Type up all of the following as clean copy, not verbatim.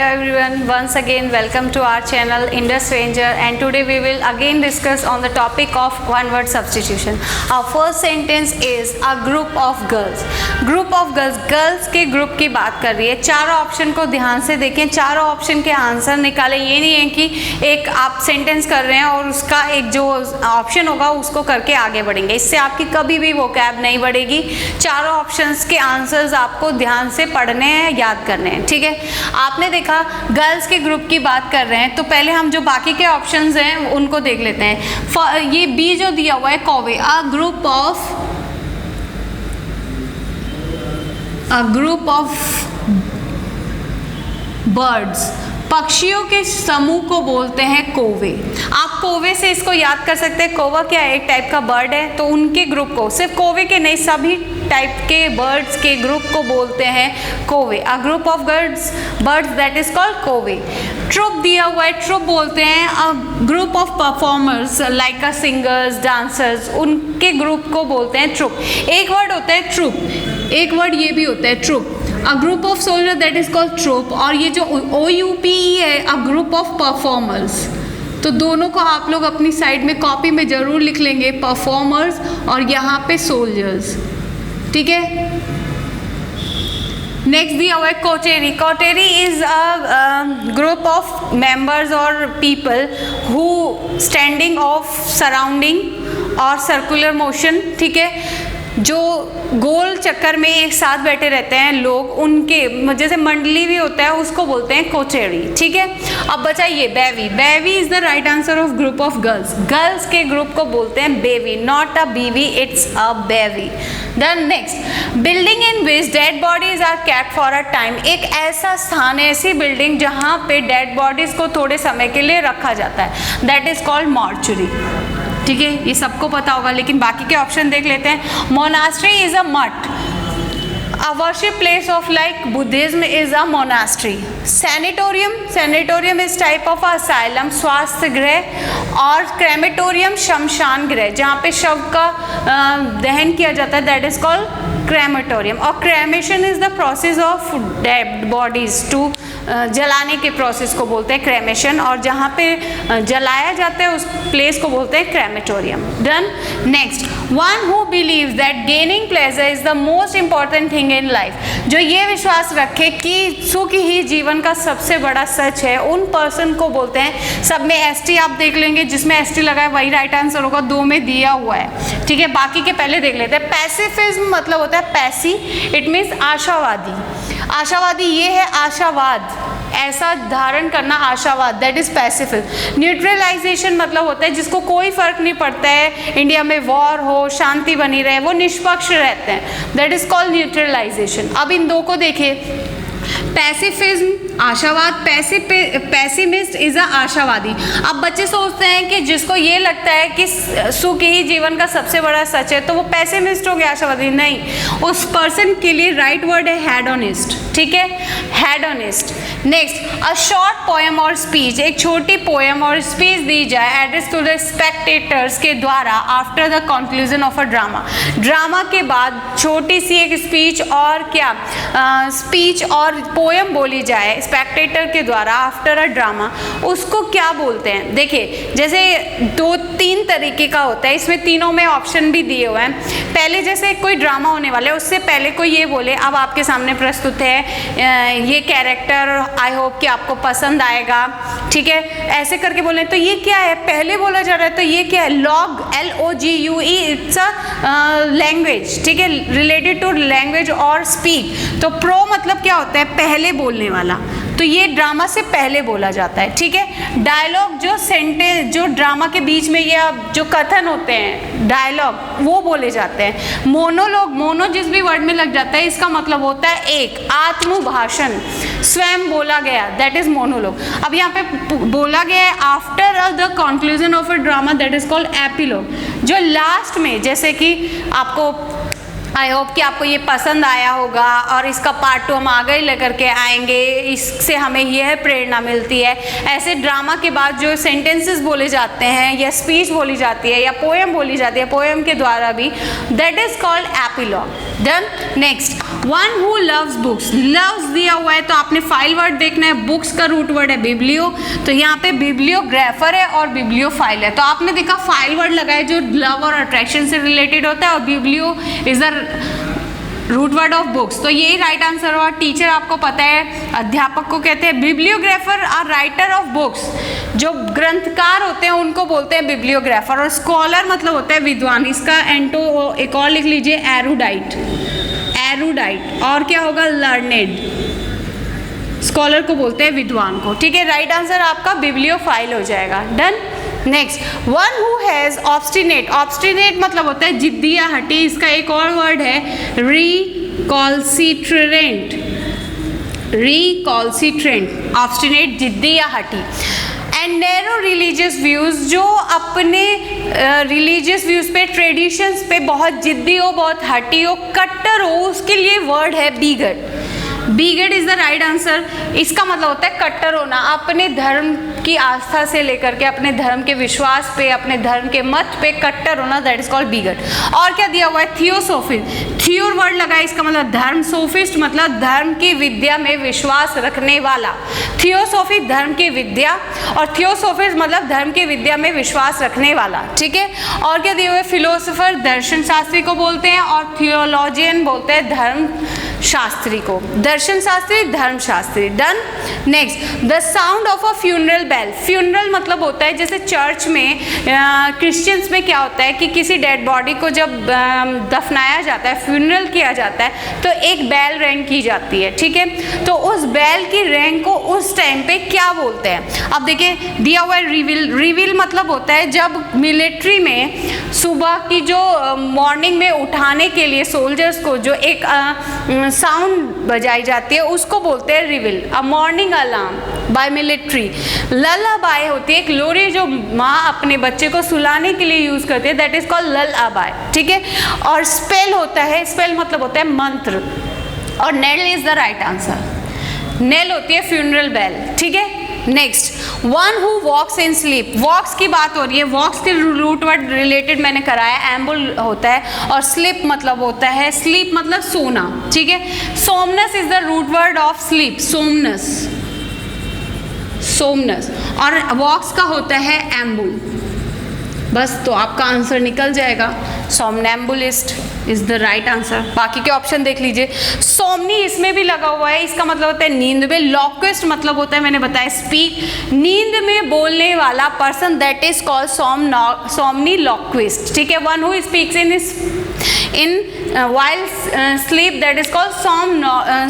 Hello everyone, once again welcome to our channel Indus Ranger, and today we will again discuss on the topic of one word substitution. Our first sentence is a group of girls. Group of girls, girls के group की बात कर रही है. चारों option को ध्यान से देखें, चारों ऑप्शन के आंसर निकालें. ये नहीं है कि एक आप सेंटेंस कर रहे हैं और उसका एक जो ऑप्शन होगा उसको करके आगे बढ़ेंगे. इससे आपकी कभी भी वोकैब नहीं बढ़ेगी. चारों ऑप्शंस के आंसर्स आपको ध्यान से पढ़ने हैं, याद करने हैं. ठीक है, आपने देखा गर्ल्स के ग्रुप की बात कर रहे हैं, तो पहले हम जो बाकी के ऑप्शंस हैं उनको देख लेते हैं. ये बी जो दिया हुआ है कौवे, अ ग्रुप ऑफ बर्ड्स, पक्षियों के समूह को बोलते हैं कौवे. आप कौवे से इसको याद कर सकते हैं. कौवा क्या है? एक टाइप का बर्ड है. तो उनके ग्रुप को, सिर्फ कौवे के नहीं, सभी टाइप के बर्ड्स के ग्रुप को बोलते हैं कौवे. अ group of birds that is called कौवे. ट्रुप दिया हुआ है, ट्रुप बोलते हैं अ group of performers like a singers, dancers, उनके ग्रुप को बोलते हैं ट्रुप. एक वर्ड होता है ट्रुप, एक वर्ड ये भी होता है troop. A group of soldier that is called troop. और ये जो OUPE है, अ ग्रुप ऑफ परफॉर्मर्स. तो दोनों को आप लोग अपनी साइड में कॉपी में जरूर लिख लेंगे, परफॉर्मर्स और यहाँ पे सोल्जर्स. ठीक है, नेक्स्ट दिया हुआ है coterie. Coterie is a group of members और people who standing of surrounding और सर्कुलर मोशन. ठीक है, जो गोल चक्कर में एक साथ बैठे रहते हैं लोग, उनके जैसे मंडली भी होता है, उसको बोलते हैं कोचेरी. ठीक है, अब बचा ये bevy. Bevy is the right answer of group of girls. Girls के ग्रुप को बोलते हैं बेवी, नॉट अ बीवी, it's a bevy. Then next, building in which dead bodies are kept for a time. एक ऐसा स्थान है, ऐसी बिल्डिंग जहाँ पे डेड बॉडीज को थोड़े समय के लिए रखा जाता है, दैट इज कॉल्ड मॉर्चुरी. ठीक है, ये सबको पता होगा, लेकिन बाकी के ऑप्शन देख लेते हैं. मोनास्ट्री इज अ मठ. A worship place of like Buddhism is a monastery. Sanatorium is type of asylum, स्वास्थ्य गृह. और क्रेमेटोरियम शमशान गृह, जहाँ पे शव का दहन किया जाता है, दैट इज कॉल्ड क्रेमेटोरियम. और cremation is the process of dead bodies, to जलाने के प्रोसेस को बोलते हैं क्रेमेशन. और जहाँ पे जलाया जाता है उस प्लेस को बोलते हैं crematorium. Done. Next, one who believes that gaining pleasure is the most important thing in life. जो ये विश्वास रखे कि सुख ही जीवन का सबसे बड़ा सच है, उन पर्सन को बोलते हैं. सब में ST आप देख लेंगे, जिसमें ST लगा है वही राइट आंसर होगा. 2 में दिया हुआ है. ठीक है, बाकी के पहले देख लेते हैं. पैसिफिज्म मतलब होता है पैसी, इट मीन्स आशावादी. आशावादी ये है आशावाद, ऐसा धारण करना आशावाद, दैट इज पैसिफिज्म. न्यूट्रलाइजेशन मतलब होता है जिसको कोई फर्क नहीं पड़ता है इंडिया में वॉर हो, शांति बनी रहे, वो निष्पक्ष रहते हैं, दैट इज कॉल्ड न्यूट्रलाइजेशन. अब इन दो को देखिए, पैसिफिज्म आशावाद, पैसिमिस्ट इज अ आशावादी. अब बच्चे सोचते हैं कि जिसको ये लगता है कि सुख ही जीवन का सबसे बड़ा सच है, तो वो पैसिमिस्ट हो गया, आशावादी नहीं. उस पर्सन के लिए राइट वर्ड है हेडोनिस्ट. ठीक है, hedonist. Next, a short poem और स्पीच, एक छोटी पोएम और स्पीच दी जाए एड्रेस टू द स्पेक्टेटर्स के द्वारा after the conclusion of a drama. Drama के बाद छोटी सी एक स्पीच और क्या स्पीच और पोएम बोली जाए स्पेक्टेटर के द्वारा आफ्टर अ ड्रामा, उसको क्या बोलते हैं? देखिए, जैसे 2-3 तरीके का होता है, इसमें तीनों में ऑप्शन भी दिए हुए हैं. पहले जैसे कोई ड्रामा होने वाला है, उससे पहले कोई ये बोले, अब आपके सामने प्रस्तुत है ये कैरेक्टर, आई होप कि आपको पसंद आएगा. ठीक है, ऐसे करके बोले, तो ये क्या है? पहले बोला जा रहा है, तो ये क्या है? Log, LOGUE, it's a language. ठीक है, रिलेटेड टू लैंग्वेज और स्पीक. तो प्रो मतलब क्या होता है? पहले बोलने वाला. तो ये ड्रामा से पहले बोला जाता है. ठीक है, डायलॉग जो सेंटेंस, जो ड्रामा के बीच में या जो कथन होते हैं, डायलॉग, वो बोले जाते हैं. मोनोलॉग, मोनो जिस भी वर्ड में लग जाता है, इसका मतलब होता है एक, आत्मभाषण, स्वयं बोला गया, दैट इज मोनोलॉग. अब यहाँ पे बोला गया है after the conclusion of a drama, that is called epilogue. जो लास्ट में, जैसे कि आपको आई होप कि आपको ये पसंद आया होगा और इसका पार्ट 2 हम आगे लेकर के आएंगे, इससे हमें यह प्रेरणा मिलती है. ऐसे ड्रामा के बाद जो सेंटेंसेस बोले जाते हैं या स्पीच बोली जाती है या पोएम बोली जाती है, पोएम के द्वारा भी, that is called epilogue. Then next, one who loves books, loves दिया हुआ है तो आपने फाइल वर्ड देखना है, बुक्स का रूट वर्ड है बिब्लियो, तो यहाँ पे बिब्लियोग्राफर है और बिब्लियोफाइल है, तो आपने देखा फाइल वर्ड लगा है जो लव और अट्रैक्शन से रिलेटेड होता है, और biblio is the root word of books, तो यही राइट आंसर हुआ। टीचर आपको पता है अध्यापक को कहते हैं बिब्लियोग्राफर और राइटर ऑफ बुक्स, जो ग्रंथकार होते हैं उनको बोलते हैं बिब्लियोग्राफर, और स्कॉलर मतलब होता है विद्वान, इसका एंटो एक और लिख लीजिए एरुडाइट, एरुडाइट, और क्या होगा लर्नेड, स्कॉलर को बोलते हैं विद्वान को, ठीक है। राइट आंसर आपका बिब्लियोफाइल हो जाएगा। Done. Next, one who has obstinate, obstinate मतलब होता है जिद्दी या हठी, इसका एक और वर्ड है रिकॉल्सिट्रेंट, रिकॉल्सिट्रेंट, ऑब्स्टिनेट जिद्दी या हठी। एंड नैरो रिलीजियस व्यूज, जो अपने रिलीजियस व्यूज पे, ट्रेडिशंस पे बहुत जिद्दी हो, बहुत हटी हो, कट्टर हो, उसके लिए वर्ड है बीगट, बीगेड इज द राइट आंसर। इसका मतलब होता है कट्टर होना, अपने धर्म की आस्था से लेकर के अपने धर्म के विश्वास पे, अपने धर्म के मत पे कट्टर होना, दैट इज कॉल्ड बीगेड। और क्या दिया हुआ है थियोसोफिस्ट, थियोर वर्ड लगा है, इसका मतलब धर्म, सोफिस्ट मतलब धर्म की विद्या में विश्वास रखने वाला, थियोसोफी धर्म की विद्या, और थियोसोफिस्ट मतलब धर्म की विद्या में विश्वास रखने वाला, ठीक है। और क्या दिए हुए फिलोसोफर, दर्शन शास्त्री को बोलते हैं, और थियोलॉजियन बोलते हैं धर्म शास्त्री को, दर्शन शास्त्री, धर्म शास्त्री। Done. Next, the sound of a funeral bell, funeral मतलब होता है जैसे चर्च में क्रिश्चियंस में क्या होता है कि किसी डेड बॉडी को जब दफनाया जाता है, फ्यूनरल किया जाता है, तो एक बेल रिंग की जाती है, ठीक है। तो उस बेल की रिंग को उस टाइम पे क्या बोलते हैं? अब देखिए दिया हुआ है रिविल, रिविल मतलब होता है जब मिलिट्री में सुबह की जो मॉर्निंग में उठाने के लिए सोल्जर्स को जो एक साउंड बजाई जाती है उसको बोलते हैं reveille, a morning alarm by military. Lullaby होती है एक लोरी जो माँ अपने बच्चे को सुलाने के लिए यूज करती है, दैट इज कॉल्ड ललाबाय, ठीक है। और स्पेल होता है, स्पेल मतलब होता है मंत्र, और knell is the right answer, knell होती है फ्यूनरल बेल, ठीक है। Next, one who walks in sleep, walks की बात हो रही है, वॉक्स के रूट वर्ड रिलेटेड मैंने कराया, एम्बुल होता है, और स्लीप मतलब होता है, स्लीप मतलब सोना, ठीक है। Somnus is the root word of sleep, somnus, somnus, और वॉक्स का होता है एम्बुल। बस तो आपका आंसर निकल जाएगा, सोमनैम्बुलिस्ट इज द राइट आंसर। बाकी के ऑप्शन देख लीजिए, सोमनी इसमें भी लगा हुआ है, इसका मतलब होता है नींद में, लॉक्विस्ट मतलब होता है मैंने बताया स्पीक, नींद में बोलने वाला person, that is called somniloquist, ठीक है। One who speaks in while sleep, that is called somnologist।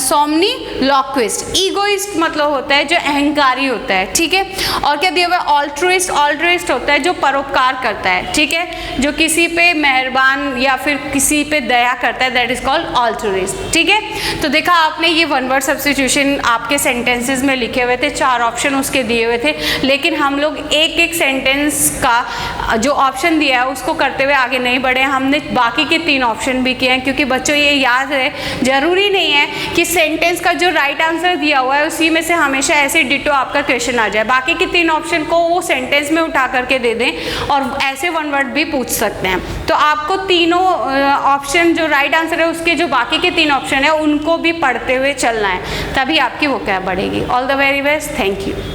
Egoist मतलब होता है जो अहंकारी होता है, ठीक है। और क्या दिया हुआ है ऑल्ट्रुइस्ट, ऑल्ट्रुइस्ट होता है जो परोपकार करता है, ठीक है, जो किसी पे मेहरबान या फिर किसी पे दया करता है, दैट इज कॉल्ड ऑल्ट्रुइस्ट, ठीक है। तो देखा आपने ये वन वर्ड सब्स्टिट्यूशन आपके सेंटेंसेस में लिखे हुए थे, 4 ऑप्शन उसके दिए हुए थे, लेकिन हम लोग एक एक सेंटेंस का जो ऑप्शन दिया है उसको करते हुए आगे नहीं बढ़े, हमने बाकी के 3 ऑप्शन भी किए हैं, क्योंकि बच्चों ये याद है, जरूरी नहीं है कि सेंटेंस का जो राइट आंसर दिया हुआ है उसी में से हमेशा ऐसे डिटो आपका क्वेश्चन आ जाए, बाकी के 3 ऑप्शन को वो सेंटेंस में उठा करके दे दें और ऐसे वन वर्ड भी पूछ सकते हैं। तो आपको तीनों ऑप्शन जो राइट आंसर है उसके जो बाकी के 3 ऑप्शन है उनको भी पढ़ते हुए चलना है, तभी आपकी वोकैब बढ़ेगी। All the very best, thank you.